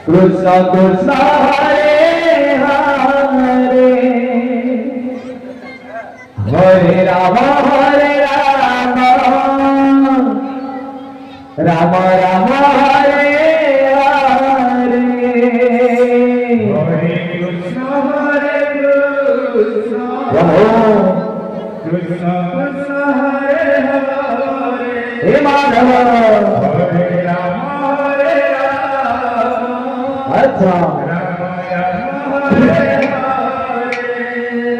Krishna Krishna Hare Hare Hare Rama Rama Rama Hare Hare Hare Krishna Krishna Krishna Hare Hare He Madhava Hare Rama अच्छा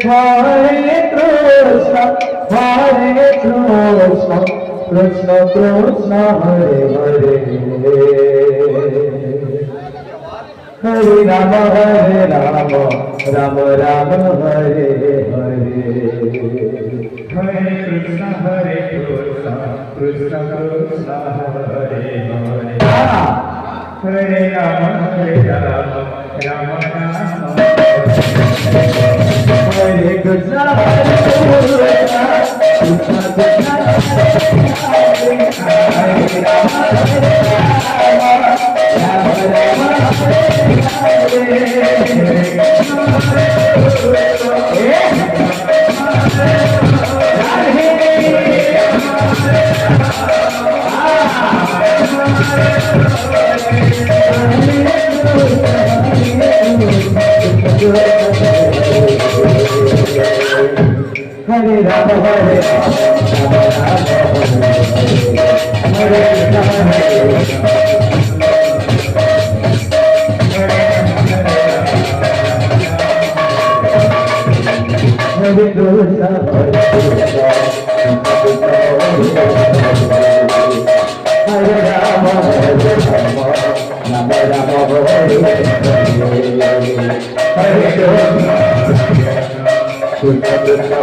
हरे Krishna Krishna Krishna Hare Hare Hare Ram Ram Ram Hare Hare Hare Krishna Krishna Krishna Hare Hare Hare Rama Rama Hare Krishna Krishna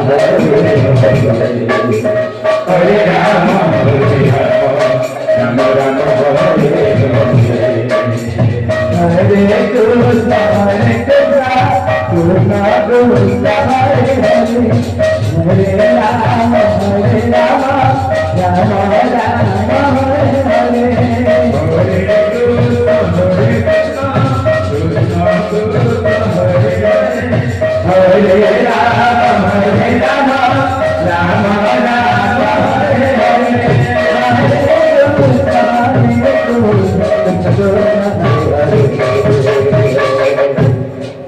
Krishna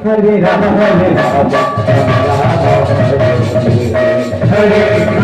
Hare Rama Hare Rama Hare Hare